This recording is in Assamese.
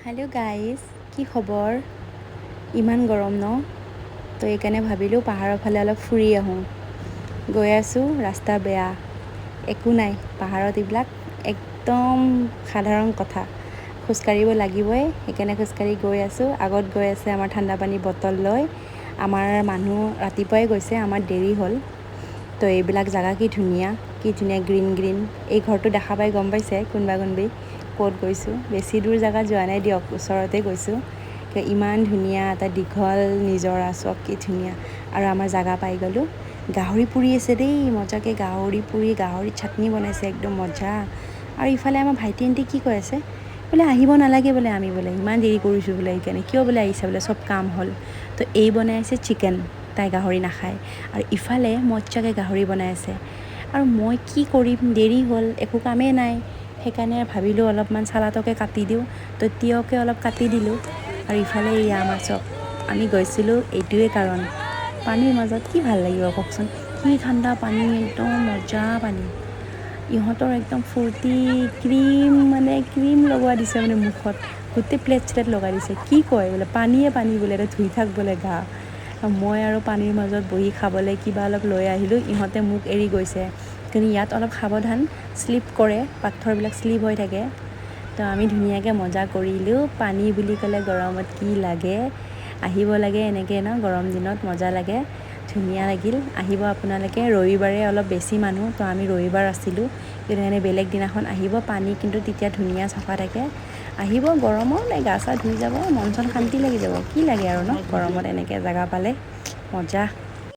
হেল্ল' গাইজ, কি খবৰ? ইমান গৰম ন? তো এইকাৰণে ভাবিলোঁ পাহাৰৰ ফালে অলপ ফুৰি আহোঁ। গৈ আছোঁ, ৰাস্তা বেয়া, একো নাই পাহাৰত, এইবিলাক একদম সাধাৰণ কথা। খোজকাঢ়িব লাগিবই, সেইকাৰণে খোজকাঢ়ি গৈ আছোঁ। আগত গৈ আছে আমাৰ ঠাণ্ডা পানী বটল লৈ। আমাৰ মানুহ ৰাতিপুৱাই গৈছে, আমাৰ দেৰি হ'ল। তো এইবিলাক জেগা কি ধুনীয়া গ্ৰীণ গ্ৰীণ। এই ঘৰটো দেখা পাই গম পাইছে কোনোবা ক'ত গৈছোঁ। বেছি দূৰ জেগাত যোৱা নাই দিয়ক, ওচৰতে গৈছোঁ। ইমান ধুনীয়া এটা দীঘল নিজৰা, চব কি ধুনীয়া। আৰু আমাৰ জেগা পাই গ'লোঁ। গাহৰি পুৰি আছে দেই, মজাকৈ গাহৰি পুৰি, গাহৰি চাটনি বনাইছে, একদম মজা। আৰু ইফালে আমাৰ ভাইটি আণ্টি কি কৈ আছে, বোলে আহিব নালাগে বোলে, আমি বোলে ইমান দেৰি কৰিছোঁ বোলে, সেইকাৰণে কিয় বোলে আহিছে বোলে, চব কাম হ'ল। তো এই বনাই আছে চিকেন, তাই গাহৰি নাখায়। আৰু ইফালে মজাকৈ গাহৰি বনাই আছে। আৰু মই কি কৰিম, দেৰি হ'ল, একো কামেই নাই। সেইকাৰণে ভাবিলোঁ অলপমান চালাদকে কাটি দিওঁ, তো তিয়ঁহকে অলপ কাটি দিলোঁ। আৰু ইফালে এয়া আমাৰ চব, আমি গৈছিলোঁ এইটোৱে কাৰণ, পানীৰ মাজত কি ভাল লাগিব কওকচোন। কি ঠাণ্ডা পানী, একদম মজা পানী। ইহঁতৰ একদম ফূৰ্তি, ক্ৰীম লগোৱা দিছে মানে মুখত, গোটেই প্লেট চেলেট লগাই দিছে। কি কয় বোলে পানীয়ে পানী বোলে, এটা ধুই থাক বোলে গা। মই আৰু পানীৰ মাজত বহি খাবলৈ কিবা অলপ লৈ আহিলোঁ। ইহঁতে মোক এৰি গৈছে, কিন্তু ইয়াত অলপ সাৱধান, শ্লিপ কৰে, পাথৰবিলাক শ্লিপ হৈ থাকে। তো আমি ধুনীয়াকৈ মজা কৰিলোঁ। পানী বুলি ক'লে গৰমত কি লাগে, আহিব লাগে এনেকৈ ন, গৰম দিনত মজা লাগে, ধুনীয়া লাগিল। আহিব আপোনালোকে, ৰবিবাৰে অলপ বেছি মানুহ, তো আমি ৰবিবাৰ আছিলোঁ, কিন্তু এনেই বেলেগ দিনাখন আহিব। পানী কিন্তু তেতিয়া ধুনীয়া চাফা থাকে। আহিব, গৰমত এই গা চা ধুই যাব, মন চন শান্তি লাগি যাব। কি লাগে আৰু ন, গৰমত এনেকৈ জেগা পালে, মজা।